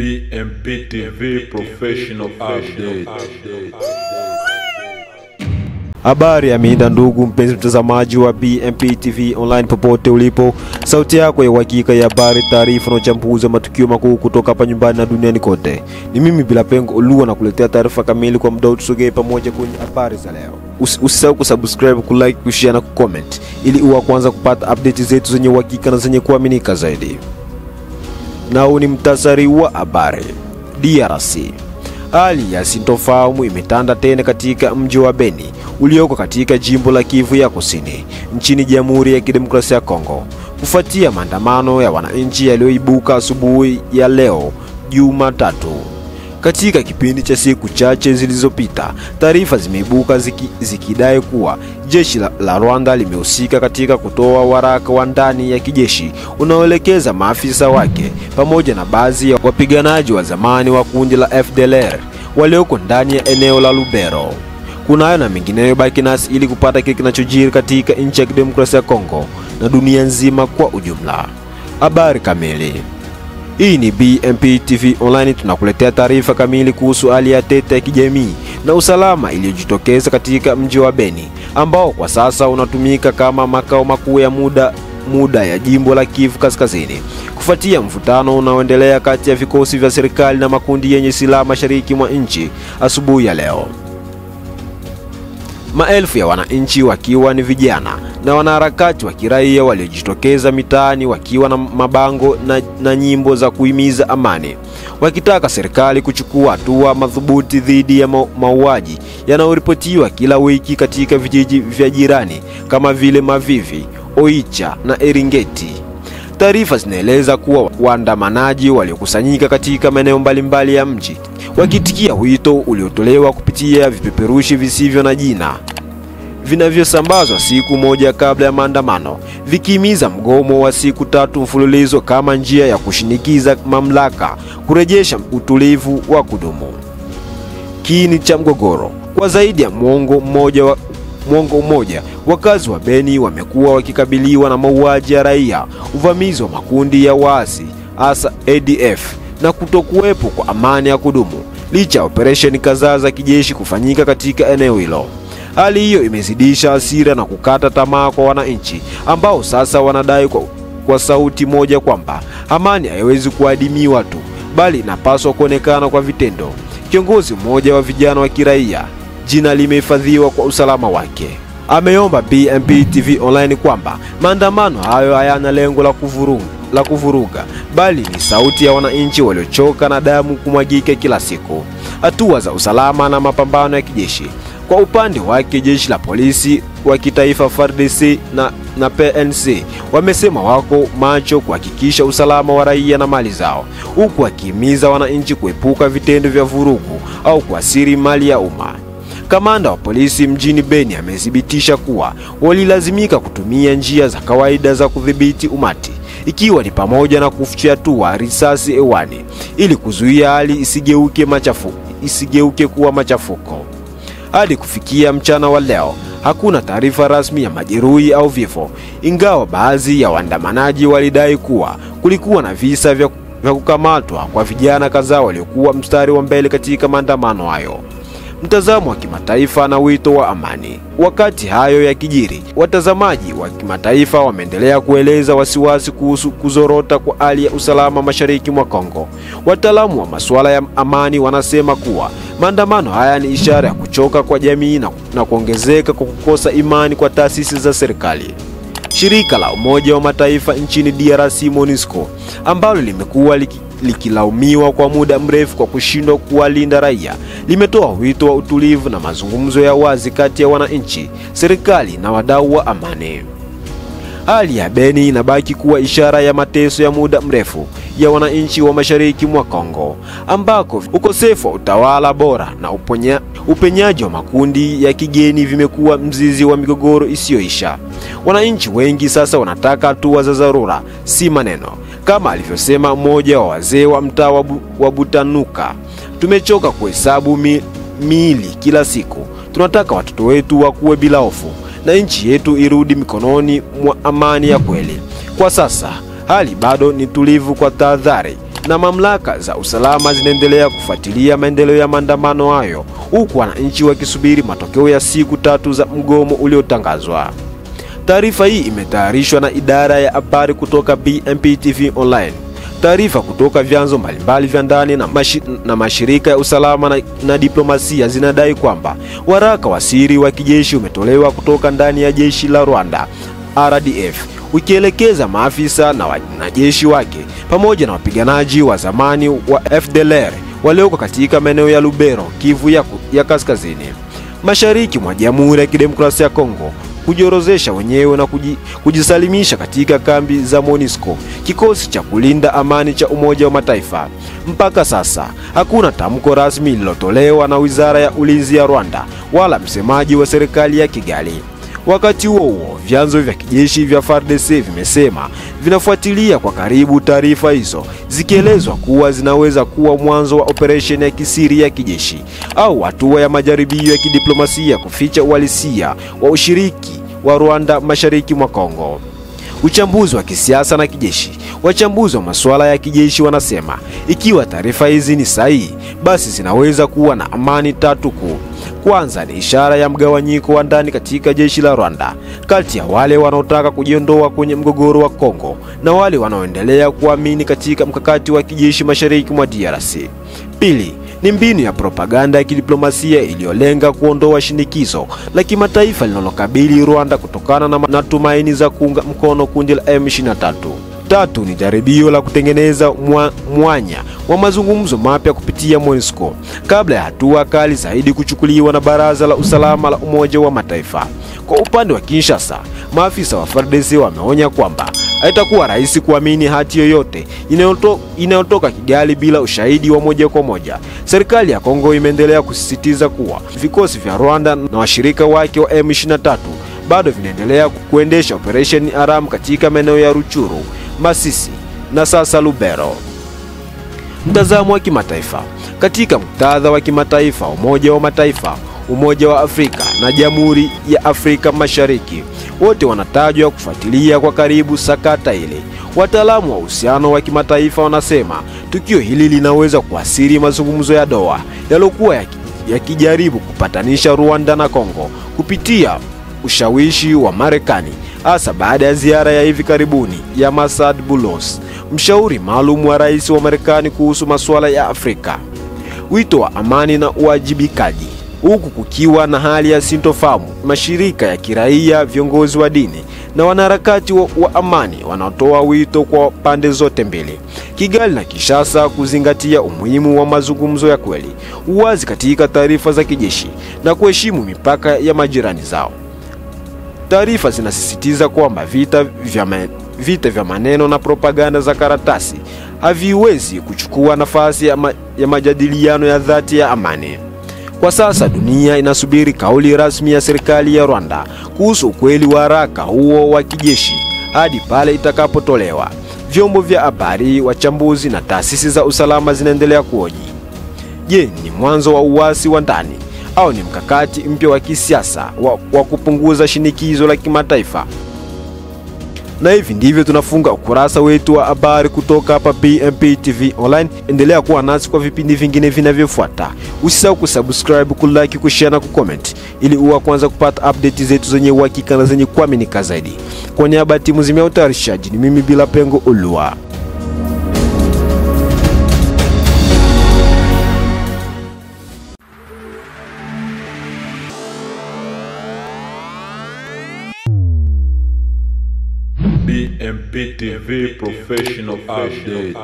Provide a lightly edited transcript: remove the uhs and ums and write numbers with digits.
BMP TV Professional Update. Habari ya mida ndugu mpenzi mtazamaji wa BMP TV online popote ulipo. Sauti yako ya uhakika ya habari, taarifa na uchambuzi wa matukio makuu kutoka hapa nyumbani na duniani kote. Ni mimi Bila Pengo Oluwa na kuletea taarifa kamili kwa muda. Tusogee pamoja kwenye habari za leo. Usisahau kusubscribe, kulike, kushare na kucomment ili uwe kwanza kupata update zetu zenye uhakika na zenye kuaminika zaidi. Na huu ni mtasari wa habari. DRC. Hali ya sintofahamu imetanda tena katika mji wa Beni ulioko katika jimbo la Kivu ya Kusini nchini Jamhuri ya Kidemokrasia ya Kongo kufuatia maandamano ya wananchi yaliyoibuka asubuhi ya leo Jumatatu. Katika kipindi cha siku chache zilizopita, taarifa zimeibuka zikidai kuwa jeshi la Rwanda limehusika katika kutoa waraka wa ndani ya kijeshi unaoelekeza maafisa wake pamoja na baadhi ya wapiganaji wa zamani wa kundi la FDLR walioko ndani ya eneo la Lubero. Kunayo na mengineyo, baki nasi ili kupata kile kinachojiri katika nchi ya Kidemokrasia ya Kongo na dunia nzima kwa ujumla. Habari kamili. Hii ni BMP TV online, tunakuletea taarifa kamili kuhusu hali ya tete ya kijamii na usalama iliyojitokeza katika mji wa Beni ambao kwa sasa unatumika kama makao makuu ya muda ya jimbo la Kivu Kaskazini kufuatia mvutano unaoendelea kati ya vikosi vya serikali na makundi yenye silaha mashariki mwa nchi. Asubuhi ya leo, maelfu ya wananchi wakiwa ni vijana na wanaharakati wa kiraia waliojitokeza mitaani wakiwa na mabango na nyimbo za kuhimiza amani, wakitaka serikali kuchukua hatua madhubuti dhidi ya mauaji yanayoripotiwa kila wiki katika vijiji vya jirani kama vile Mavivi, Oicha na Eringeti. Taarifa zinaeleza kuwa waandamanaji waliokusanyika katika maeneo mbalimbali ya mji wakitikia wito uliotolewa kupitia vipeperushi visivyo na jina vinavyosambazwa siku moja kabla ya maandamano, vikihimiza mgomo wa siku 3 mfululizo kama njia ya kushinikiza mamlaka kurejesha utulivu wa kudumu. Kiini cha mgogoro. Kwa zaidi ya mwongo mmoja, wakazi wa Beni wamekuwa wakikabiliwa na mauaji ya raia, uvamizi wa makundi ya waasi hasa ADF na kutokuwepo kwa amani ya kudumu licha ya operesheni kadhaa za kijeshi kufanyika katika eneo hilo. Hali hiyo imezidisha hasira na kukata tamaa kwa wananchi ambao sasa wanadai kwa sauti moja kwamba amani haiwezi kuadimiwa tu bali inapaswa kuonekana kwa vitendo. Kiongozi mmoja wa vijana wa kiraia, jina limehifadhiwa kwa usalama wake, ameomba BMP TV online kwamba maandamano hayo hayana lengo la kuvuruga bali ni sauti ya wananchi waliochoka na damu kumwagika kila siku. Hatua za usalama na mapambano ya kijeshi. Kwa upande wake, jeshi la polisi wa kitaifa FARDC na PNC wamesema wako macho kuhakikisha usalama wa raia na mali zao, huku wakihimiza wananchi kuepuka vitendo vya vurugu au kuathiri mali ya umma. Kamanda wa polisi mjini Beni amethibitisha kuwa walilazimika kutumia njia za kawaida za kudhibiti umati, ikiwa ni pamoja na kufyatua risasi hewani ili kuzuia hali isigeuke kuwa machafuko. Hadi kufikia mchana wa leo, hakuna taarifa rasmi ya majeruhi au vifo, ingawa baadhi ya waandamanaji walidai kuwa kulikuwa na visa vya kukamatwa kwa vijana kadhaa waliokuwa mstari wa mbele katika maandamano hayo. Mtazamo wa kimataifa na wito wa amani. Wakati hayo ya kijiri, watazamaji wa kimataifa wameendelea kueleza wasiwasi kuhusu kuzorota kwa hali ya usalama mashariki mwa Kongo. Wataalamu wa masuala ya amani wanasema kuwa maandamano haya ni ishara ya kuchoka kwa jamii na kuongezeka kwa kukosa imani kwa taasisi za serikali. Shirika la Umoja wa Mataifa nchini DRC MONUSCO, ambalo limekuwa likilaumiwa kwa muda mrefu kwa kushindwa kuwalinda raia, limetoa wito wa utulivu na mazungumzo ya wazi kati ya wananchi, serikali na wadau wa amani. Hali ya Beni inabaki kuwa ishara ya mateso ya muda mrefu ya wananchi wa mashariki mwa Kongo, ambako ukosefu wa utawala bora na upenyaji wa makundi ya kigeni vimekuwa mzizi wa migogoro isiyoisha. Wananchi wengi sasa wanataka hatua za dharura, si maneno, kama alivyosema mmoja wa wazee wa mtaa wa Butanuka. Tumechoka kuhesabu miili kila siku. Tunataka watoto wetu wakuwe bila hofu na nchi yetu irudi mikononi mwa amani ya kweli. Kwa sasa hali bado ni tulivu kwa tahadhari na mamlaka za usalama zinaendelea kufuatilia maendeleo ya maandamano hayo, huku wananchi wakisubiri matokeo ya siku 3 za mgomo uliotangazwa. Taarifa hii imetayarishwa na idara ya habari kutoka BMP TV Online. Taarifa kutoka vyanzo mbalimbali vya ndani na mashirika ya usalama na diplomasia zinadai kwamba waraka wa siri wa kijeshi umetolewa kutoka ndani ya jeshi la Rwanda RDF, ukielekeza maafisa na wanajeshi wake pamoja na wapiganaji wa zamani wa FDLR walioko katika maeneo ya Lubero, Kivu ya Kaskazini, mashariki mwa Jamhuri ya Kidemokrasia ya Kongo, kujiorozesha wenyewe na kujisalimisha katika kambi za MONUSCO, kikosi cha kulinda amani cha Umoja wa Mataifa. Mpaka sasa hakuna tamko rasmi lililotolewa na Wizara ya Ulinzi ya Rwanda wala msemaji wa serikali ya Kigali. Wakati huo, vyanzo vya kijeshi vya FARDC vimesema vinafuatilia kwa karibu taarifa hizo, zikielezwa kuwa zinaweza kuwa mwanzo wa operesheni ya kisiri ya kijeshi au hatua ya majaribio ya kidiplomasia kuficha uhalisia wa ushiriki wa Rwanda mashariki mwa Kongo. Uchambuzi wa kisiasa na kijeshi. Wachambuzi wa masuala ya kijeshi wanasema ikiwa taarifa hizi ni sahihi, basi zinaweza kuwa na amani 3 kuu. Kwanza ni ishara ya mgawanyiko wa ndani katika jeshi la Rwanda, kati ya wale wanaotaka kujiondoa kwenye mgogoro wa Kongo na wale wanaoendelea kuamini katika mkakati wa kijeshi mashariki mwa DRC. Pili, ni mbinu ya propaganda ya kidiplomasia iliyolenga kuondoa shinikizo la kimataifa linalokabili Rwanda kutokana na tumaini za kuunga mkono kundi la M23. Tatu, ni jaribio la kutengeneza mwanya wa mazungumzo mapya kupitia MONUSCO kabla ya hatua kali zaidi kuchukuliwa na Baraza la Usalama la Umoja wa Mataifa. Kwa upande wa Kinshasa, maafisa wa FARDC wameonya kwamba haitakuwa rahisi kuamini hati yoyote inayotoka Kigali bila ushahidi wa moja kwa moja. Serikali ya Kongo imeendelea kusisitiza kuwa vikosi vya Rwanda na washirika wake wa M23 bado vinaendelea kuendesha operesheni haramu katika maeneo ya Ruchuru, Masisi na sasa Lubero. Mtazamo wa kimataifa. Katika muktadha wa kimataifa, Umoja wa Mataifa, Umoja wa Afrika na Jamhuri ya Afrika Mashariki wote wanatajwa kufuatilia kwa karibu sakata ile. Wataalamu wa uhusiano wa kimataifa wanasema tukio hili linaweza kuathiri mazungumzo ya Doha yaliokuwa yakijaribu kupatanisha Rwanda na Kongo kupitia ushawishi wa Marekani, hasa baada ya ziara ya hivi karibuni ya Masad Boulos, mshauri maalum wa rais wa Marekani kuhusu masuala ya Afrika. Wito wa amani na uwajibikaji. Huku kukiwa na hali ya sintofahamu, mashirika ya kiraia, viongozi wa dini na wanaharakati wa amani wanatoa wito kwa pande zote mbili, Kigali na Kinshasa, kuzingatia umuhimu wa mazungumzo ya kweli, uwazi katika taarifa za kijeshi na kuheshimu mipaka ya majirani zao. Taarifa zinasisitiza kwamba vita vya maneno na propaganda za karatasi haviwezi kuchukua nafasi ya majadiliano ya dhati ya amani. Kwa sasa dunia inasubiri kauli rasmi ya serikali ya Rwanda kuhusu ukweli wa haraka huo wa kijeshi. Hadi pale itakapotolewa, vyombo vya habari, wachambuzi na taasisi za usalama zinaendelea kuhoji. Je, ni mwanzo wa uasi wa ndani au ni mkakati mpya wa kisiasa wa kupunguza shinikizo la kimataifa? Na hivi ndivyo tunafunga ukurasa wetu wa habari kutoka hapa BMP TV Online. Endelea kuwa nasi kwa vipindi vingine vinavyofuata. Usisahau kusubscribe, kulike, kushare na kucomment ili uwe kwanza kupata update zetu zenye uhakika na zenye kuaminika zaidi. Kwa niaba ya timu zima ya utayarishaji, ni mimi Bila Pengo Ulua. BMP TV Professional Update.